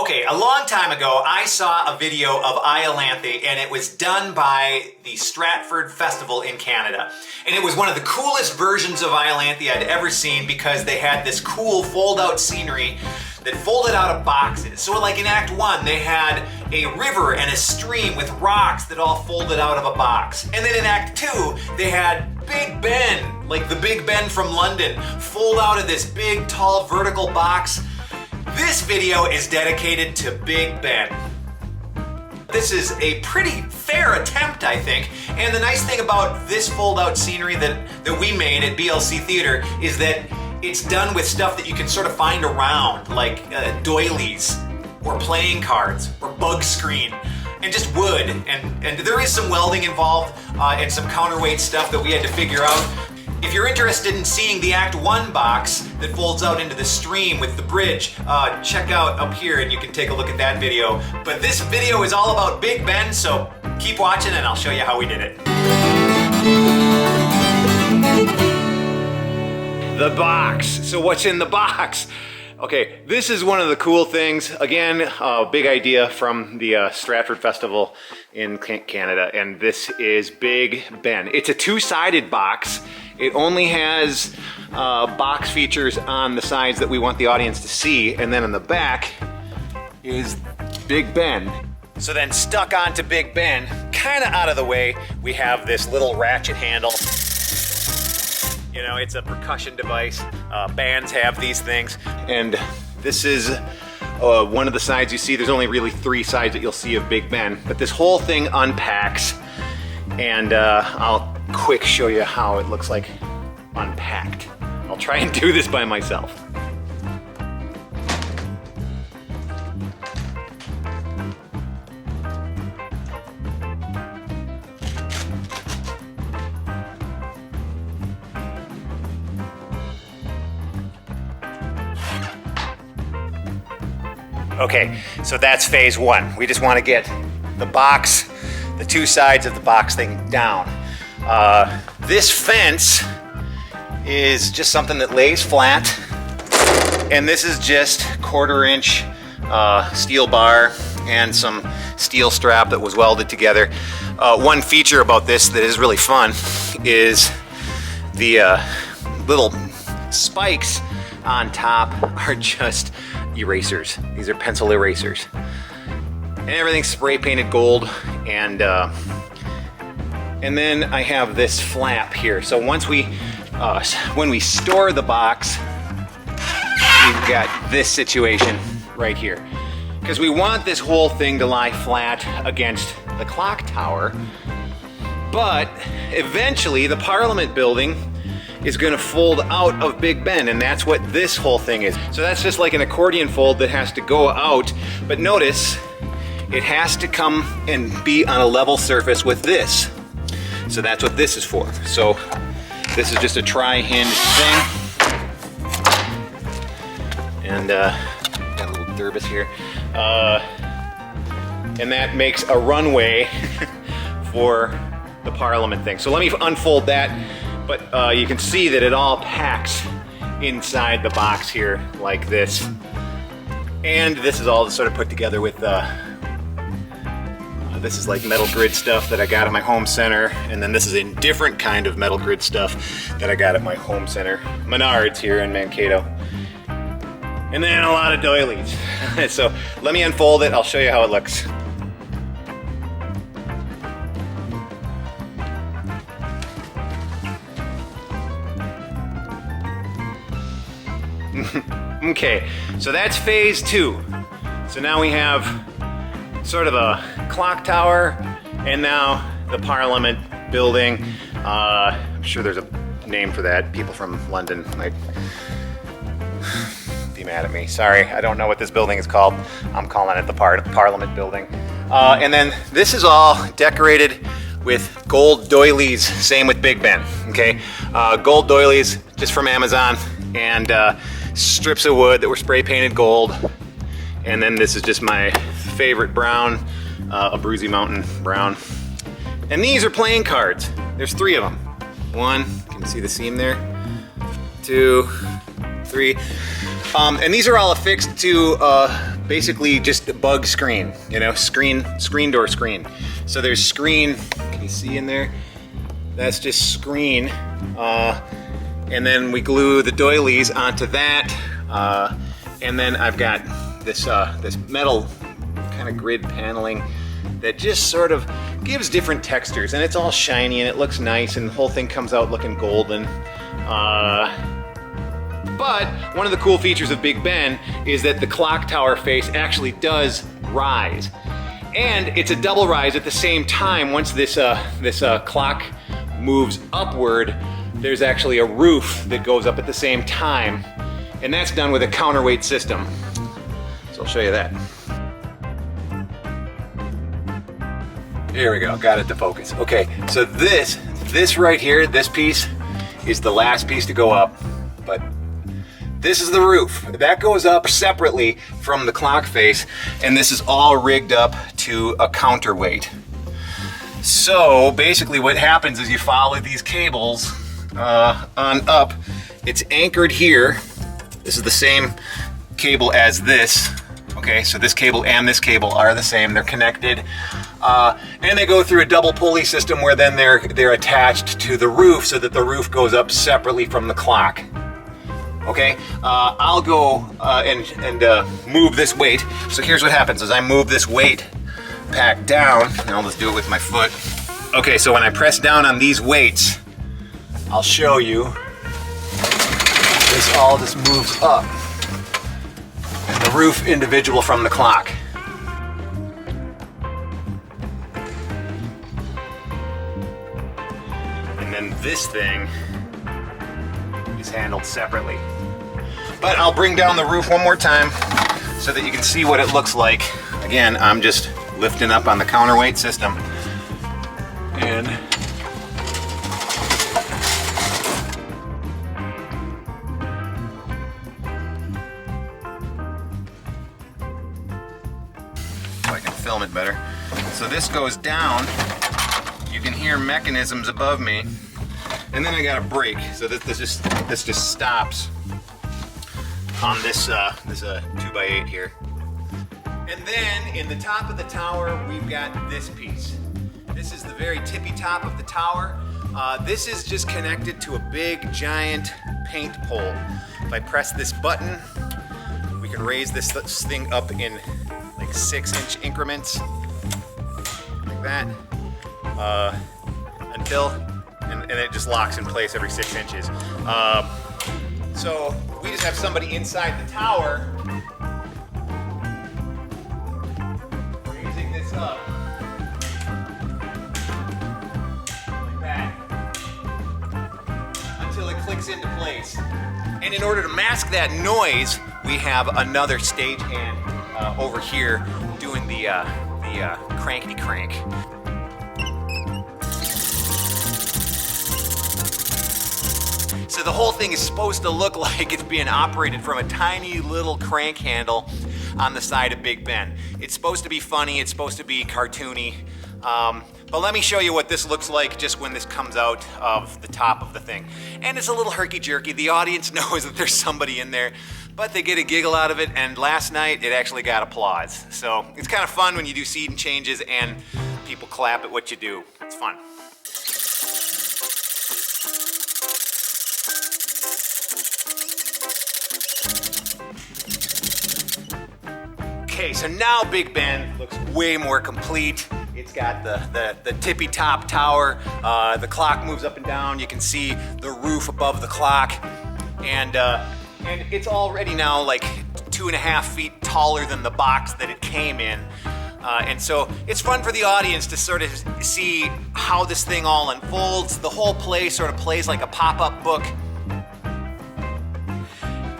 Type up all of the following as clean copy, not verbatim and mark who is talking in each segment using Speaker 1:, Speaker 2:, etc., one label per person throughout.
Speaker 1: Okay, a long time ago, I saw a video of Iolanthe, and it was done by the Stratford Festival in Canada. And it was one of the coolest versions of Iolanthe I'd ever seen because they had this cool fold-out scenery that folded out of boxes. So like in Act 1, they had a river and a stream with rocks that all folded out of a box. And then in Act 2, they had Big Ben, like the Big Ben from London, fold out of this big, tall, vertical box. This video is dedicated to Big Ben. This is a pretty fair attempt, I think, and the nice thing about this fold-out scenery that we made at BLC Theatre is that it's done with stuff that you can sort of find around, like doilies, or playing cards, or bug screen, and just wood, and there is some welding involved, and some counterweight stuff that we had to figure out. If you're interested in seeing the Act 1 box that folds out into the stream with the bridge, check out up here and you can take a look at that video. But this video is all about Big Ben, so keep watching and I'll show you how we did it. The box. So what's in the box? Okay, this is one of the cool things. Again, a big idea from the Stratford Festival in Canada, and this is Big Ben. It's a two-sided box. It only has box features on the sides that we want the audience to see, and then on the back is Big Ben. So then stuck onto Big Ben, kind of out of the way, we have this little ratchet handle. You know, it's a percussion device. Bands have these things. And this is one of the sides you see. There's only really 3 sides that you'll see of Big Ben. But this whole thing unpacks. And I'll quick show you how it looks like unpacked. I'll try and do this by myself. Okay, so that's phase 1. We just want to get the box, the 2 sides of the box thing down. This fence is just something that lays flat, and this is just 1/4 inch steel bar and some steel strap that was welded together. One feature about this that is really fun is the little spikes on top are just erasers. These are pencil erasers. And everything's spray painted gold, and then I have this flap here. So once when we store the box, we've got this situation right here. Because we want this whole thing to lie flat against the clock tower, but eventually the Parliament building is going to fold out of Big Ben, and that's what this whole thing is. So that's just like an accordion fold that has to go out, but notice it has to come and be on a level surface with this. So that's what this is for. So this is just a tri-hinged thing. And got a little Durbus here. And that makes a runway for the Parliament thing. So let me unfold that. But you can see that it all packs inside the box here like this. And this is all sort of put together with, this is like metal grid stuff that I got at my home center. And then this is a different kind of metal grid stuff that I got at my home center, Menards here in Mankato. And then a lot of doilies. So let me unfold it, I'll show you how it looks. Okay, so that's phase 2. So now we have sort of a clock tower and now the Parliament building. I'm sure there's a name for that. People from London might be mad at me. Sorry, I don't know what this building is called. I'm calling it the Parliament building. And then this is all decorated with gold doilies, same with Big Ben, okay? Gold doilies just from Amazon, and strips of wood that were spray painted gold. And then this is just my favorite brown, Abruzzi Mountain brown. And these are playing cards. There's 3 of them. 1, can you see the seam there? 2, 3. And these are all affixed to basically just a bug screen, you know, screen door screen. So there's screen, can you see in there? That's just screen. And then we glue the doilies onto that. And then I've got this metal kind of grid paneling that just sort of gives different textures, and it's all shiny and it looks nice, and the whole thing comes out looking golden. But one of the cool features of Big Ben is that the clock tower face actually does rise. And it's a double rise at the same time. Once this clock moves upward, there's actually a roof that goes up at the same time. And that's done with a counterweight system. So I'll show you that. Here we go, got it to focus. Okay, so this right here, this piece is the last piece to go up, but this is the roof. That goes up separately from the clock face, and this is all rigged up to a counterweight. So basically what happens is you follow these cables on up. It's anchored here. This is the same cable as this. Okay, so this cable and this cable are the same. They're connected, and they go through a double pulley system where then they're attached to the roof so that the roof goes up separately from the clock. Okay, I'll go and move this weight. So here's what happens: as I move this weight pack down, and I'll just do it with my foot. Okay, so when I press down on these weights, I'll show you. This all just moves up. And the roof individual from the clock. And then this thing is handled separately. But I'll bring down the roof one more time so that you can see what it looks like. Again, I'm just lifting up on the counterweight system. And film it better. So this goes down. You can hear mechanisms above me, and then I got a brake. So this just stops on this 2x8 here. And then in the top of the tower, we've got this piece. This is the very tippy top of the tower. This is just connected to a big giant paint pole. If I press this button, we can raise this thing up in like 6-inch increments, like that, until, and it just locks in place every 6 inches. So we just have somebody inside the tower raising this up like that until it clicks into place. And in order to mask that noise, we have another stagehand over here doing the crankety crank. So the whole thing is supposed to look like it's being operated from a tiny little crank handle on the side of Big Ben. It's supposed to be funny, it's supposed to be cartoony, but let me show you what this looks like just when this comes out of the top of the thing. And it's a little herky-jerky. The audience knows that there's somebody in there, but they get a giggle out of it, and last night it actually got applause. So it's kind of fun when you do scene changes and people clap at what you do. It's fun. Okay, so now Big Ben looks way more complete. It's got the tippy top tower. The clock moves up and down. You can see the roof above the clock, and it's already now like 2.5 feet taller than the box that it came in. And so it's fun for the audience to sort of see how this thing all unfolds. The whole play sort of plays like a pop-up book.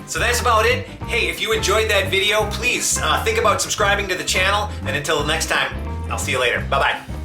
Speaker 1: So that's about it. Hey, if you enjoyed that video, please think about subscribing to the channel. And until next time, I'll see you later. Bye-bye.